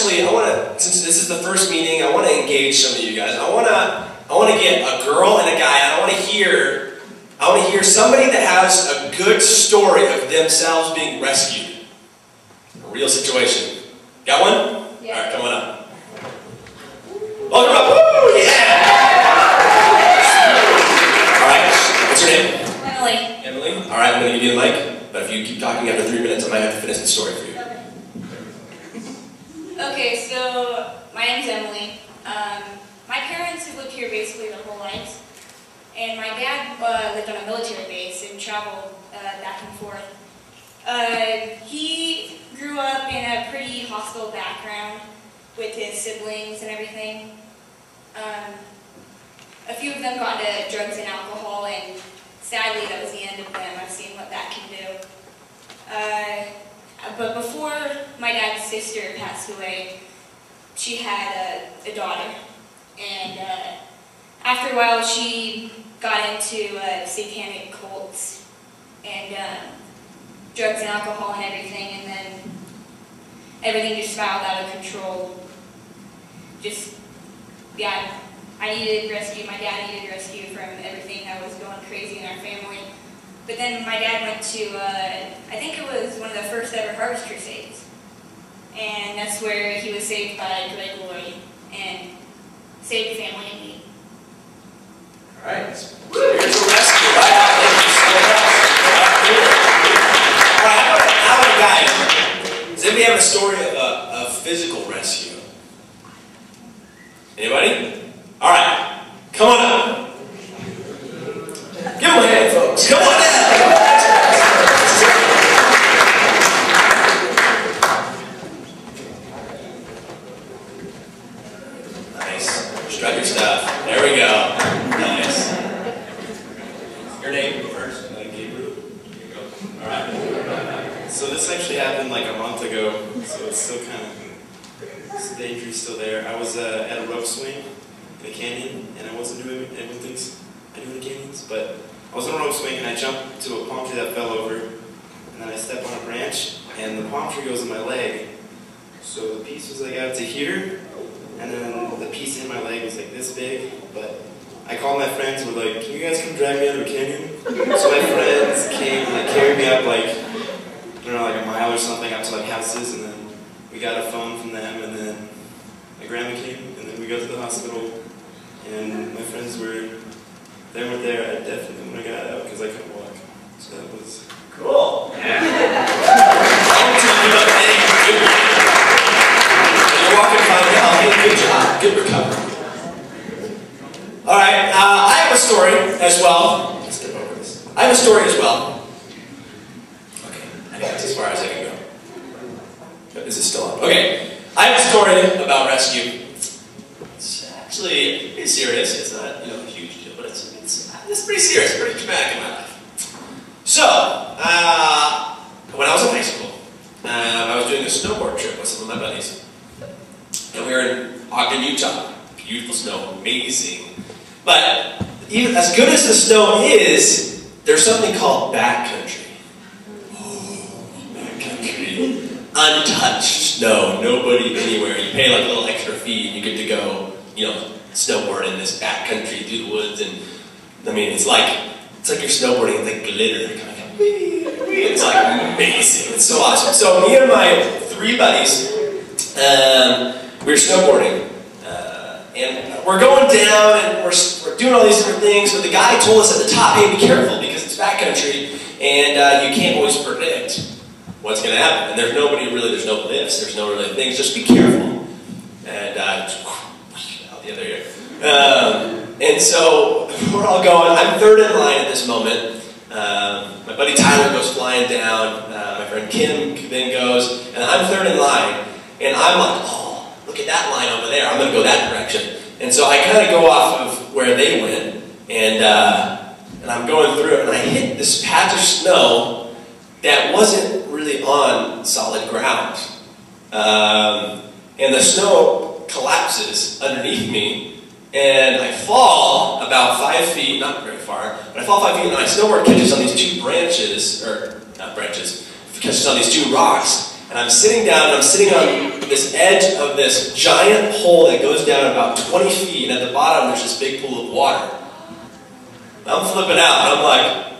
actually, since this is the first meeting, I want to engage some of you guys. I want to get a girl and a guy, and I want to hear somebody that has a good story of themselves being rescued. A real situation. Got one? Yeah. All right, come on up. Welcome up. Woo! Yeah! All right, what's your name? Emily. Emily? All right, I'm going to give you the mic, but if you keep talking after 3 minutes, I might have to finish the story for you. Okay, so my name's Emily. My parents have lived here basically their whole lives, and my dad lived on a military base and traveled back and forth. He grew up in a pretty hostile background with his siblings and everything. A few of them got into drugs and alcohol, and sadly that was the end of them. I've seen what that can do. But before my dad's sister passed away, she had a daughter, and after a while she got into satanic cults and drugs and alcohol and everything, and then everything just spiraled out of control. Yeah, I needed rescue, my dad needed rescue from everything that was going crazy in our family. But then my dad went to, I think it was one of the first ever Harvest Crusades. And that's where he was saved by great glory and saved the family and me. Alright. So here's a rescue. Thank you so much. Alright, how about guys? Does anybody have a story of a physical rescue? Anybody? Alright. Come on up. Give them a hand, folks. Come on in. Nice. Strap your stuff. There we go. Nice. Your name first. Gabriel. Here you go. All right. So this actually happened like a month ago, so it's still kind of, the injury's still there. I was at a rope swing in a canyon, and I wasn't doing, everyone thinks I do the canyons, but I was on a rope swing and I jumped to a palm tree that fell over, and then I stepped on a branch and the palm tree goes in my leg. So the piece was like out to here, and then the piece in my leg was like this big, but I called my friends, were like, can you guys come drag me out of a canyon? So my friends came and they carried me up like, I don't know, like a mile or something up to like houses, and then we got a phone from them, and then my grandma came, and then we got to the hospital, and my friends were, they weren't there. I definitely when I got out because I couldn't walk. So that was cool. Yeah. You're walking fine now. Hey, good job. Good recovery. All right. I have a story as well. Let's get over this. I have a story as well. Okay. I think that's as far as I can go. Is it still on? Okay. I have a story about rescue. It's actually pretty serious. It's not, a huge deal, but it's pretty serious, pretty traumatic in my life. So, when I was in high school, I was doing a snowboard trip with some of my buddies. And we were in Ogden, Utah. Beautiful snow, amazing. But even as good as the snow is, there's something called backcountry. Oh, backcountry. Untouched snow, nobody anywhere. You pay like a little extra fee and you get to go, snowboard in this backcountry through the woods, and I mean, it's like you're snowboarding with like glitter. Kind of wee, wee. It's like amazing. It's so awesome. So me and my 3 buddies, we were snowboarding, and we're going down, and we're doing all these different things. But the guy told us at the top, "Hey, be careful because it's backcountry, and you can't always predict what's going to happen. And there's nobody really. There's no lifts. There's no really things. Just be careful." And out the other ear. And so we're all going. I'm third in line at this moment. My buddy Tyler goes flying down. My friend Kim then goes, and I'm third in line. And I'm like, oh, look at that line over there. I'm going to go that direction. And so I kind of go off of where they went, and I'm going through it, and I hit this patch of snow that wasn't really on solid ground. And the snow collapses underneath me. And I fall about 5 feet, not very far, but I fall 5 feet, and my snowboard catches on these 2 branches, or not branches, catches on these 2 rocks, And I'm sitting down, and I'm sitting on this edge of this giant hole that goes down about 20 feet, and at the bottom there's this big pool of water. And I'm flipping out, and I'm like,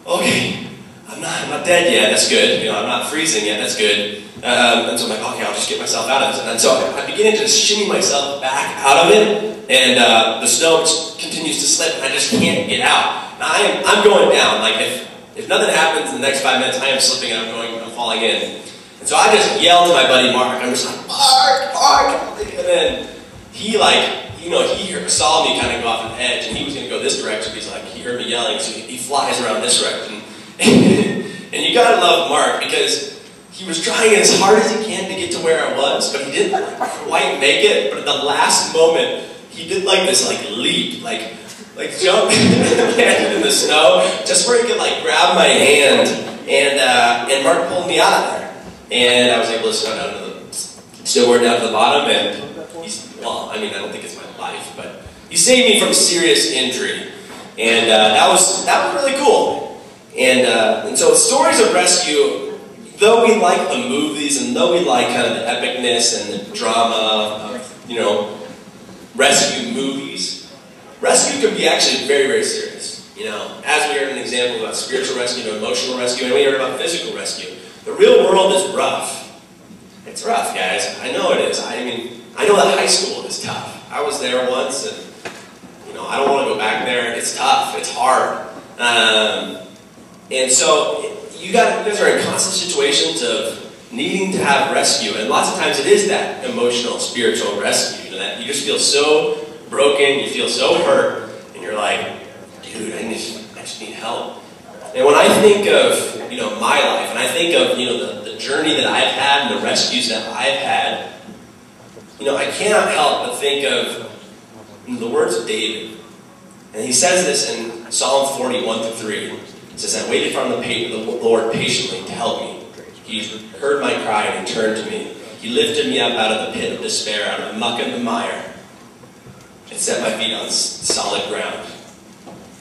okay, I'm not dead yet, that's good. You know, I'm not freezing yet, that's good. And so I'm like, okay, I'll just get myself out of this. And so I begin to just shimmy myself back out of it, and the snow just continues to slip, and I just can't get out. Now I'm going down. Like if nothing happens in the next 5 minutes, I am slipping and I'm falling in. And so I just yelled to my buddy Mark. I'm just like, Mark! And then he he saw me kind of go off an edge, and he was going to go this direction. He's like, he heard me yelling, so he flies around this direction. And you gotta love Mark, because he was trying as hard as he can to get to where I was, but he didn't quite make it. But at the last moment, he did like this leap, like jump landed in the snow, just where he could grab my hand, and Mark pulled me out of there. And I was able to snowboard down to the bottom, and I don't think it's my life, but he saved me from serious injury. And that was really cool. And so stories of rescue, though we like the movies, and though we like kind of the epicness and the drama of, rescue movies, rescue can be actually very, very serious. As we heard an example about spiritual rescue and emotional rescue, and we heard about physical rescue. The real world is rough. It's rough, guys. I know it is. I know that high school is tough. I was there once, and I don't want to go back there. It's tough. It's hard. And so you guys are in constant situations of needing to have rescue, and lots of times it is that emotional, spiritual rescue. That you just feel so broken, you feel so hurt, and you're like, dude, I just need help. And when I think of my life, and I think of the journey that I've had and the rescues that I've had, I cannot help but think of the words of David. And he says this in Psalm 41-3. It says, I waited for the Lord patiently to help me. He heard my cry and turned to me. He lifted me up out of the pit of despair, out of the muck and the mire, and set my feet on solid ground.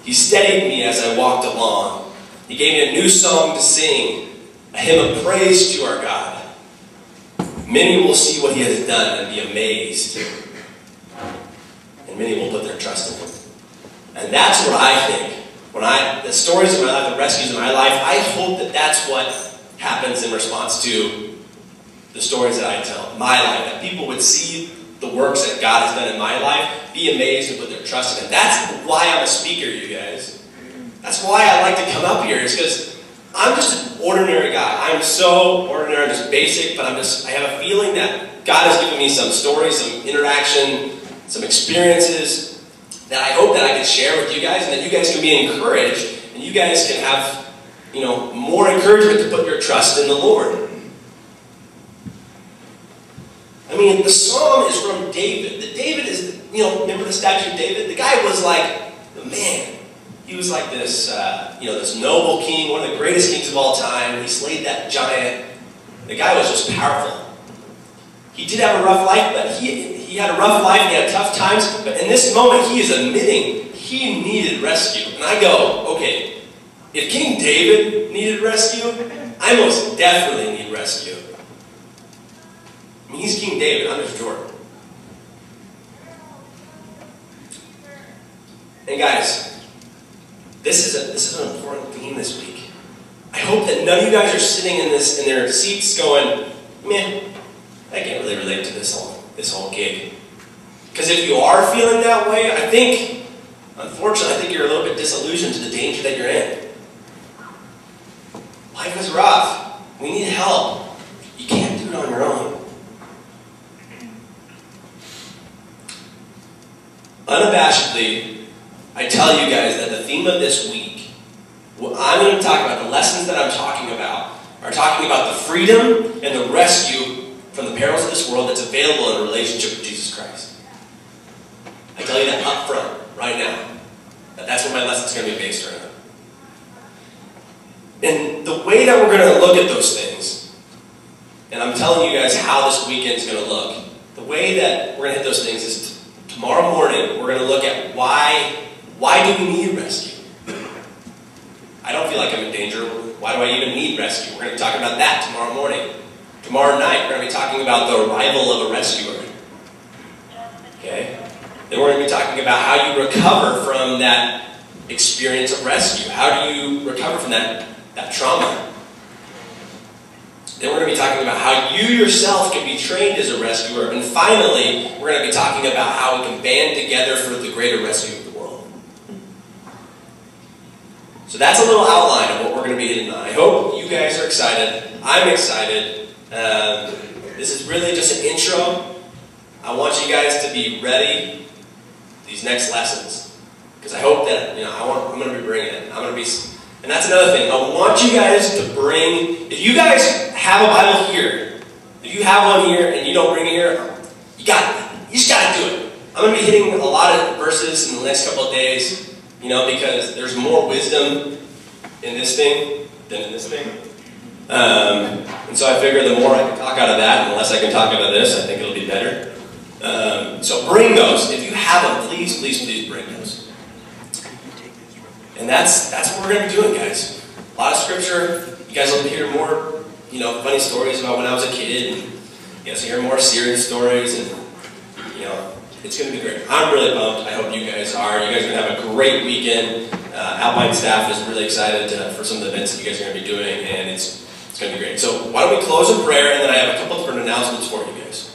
He steadied me as I walked along. He gave me a new song to sing, a hymn of praise to our God. Many will see what he has done and be amazed. And many will put their trust in him. And that's what I think. The stories of my life, the rescues of my life, I hope that that's what happens in response to the stories that I tell, my life. That people would see the works that God has done in my life, be amazed and put their trust in it. That's why I'm a speaker, you guys. That's why I like to come up here, is because I'm just an ordinary guy. I'm so ordinary, just basic, but I have a feeling that God has given me some stories, some interaction, some experiences that I hope that I can share with you guys, and that you guys can be encouraged, and you guys can have, more encouragement to put your trust in the Lord. The psalm is from David. David is, remember the statue of David? The guy was like the man. He was like this, this noble king, one of the greatest kings of all time. He slayed that giant. The guy was just powerful. He did have a rough life, but he had a rough life, he had tough times, but in this moment he is admitting he needed rescue. And I go, okay, if King David needed rescue, I most definitely need rescue. He's King David, I'm just Jordan. And guys, this is an important theme this week. I hope that none of you guys are sitting in their seats going, man, I can't really relate to this whole gig. Because if you are feeling that way, unfortunately, I think you're a little bit disillusioned to the danger that you're in. Life is rough. We need help. You can't do it on your own. Unabashedly, I tell you guys that the theme of this week, what I'm going to talk about, the lessons that I'm talking about, are talking about the freedom and the rescue from the perils of this world that's available in a relationship with Jesus Christ. I tell you that up front, right now. That's what my lesson's going to be based around. And the way that we're going to look at those things, and I'm telling you guys how this weekend's going to look, the way that we're going to hit those things is tomorrow morning, we're going to look at why do we need rescue? I don't feel like I'm in danger. Why do I even need rescue? We're going to talk about that tomorrow morning. Tomorrow night, we're going to be talking about the arrival of a rescuer. Okay? Then we're going to be talking about how you recover from that experience of rescue. How do you recover from that trauma? Then we're going to be talking about how you yourself can be trained as a rescuer. And finally, we're going to be talking about how we can band together for the greater rescue of the world. So that's a little outline of what we're going to be hitting on. I hope you guys are excited. I'm excited. This is really just an intro. I want you guys to be ready these next lessons. Because I hope that, I'm going to be bringing it. And that's another thing. I want you guys to bring, if you guys have a Bible here, if you have one here and you don't bring it here, you just got to do it. I'm going to be hitting a lot of verses in the next couple of days, because there's more wisdom in this thing than in this thing. And so I figure the more I can talk out of that, and the less I can talk out of this, I think it'll be better. So bring those. If you have them, please, please, please bring those. And that's what we're going to be doing, guys. A lot of scripture. You guys will hear more, funny stories about when I was a kid, and you guys will hear more serious stories, and it's going to be great. I'm really pumped. I hope you guys are. You guys are going to have a great weekend. Alpine staff is really excited for some of the events that you guys are going to be doing, and it's going to be great. So why don't we close in prayer, and then I have a couple different announcements for you guys.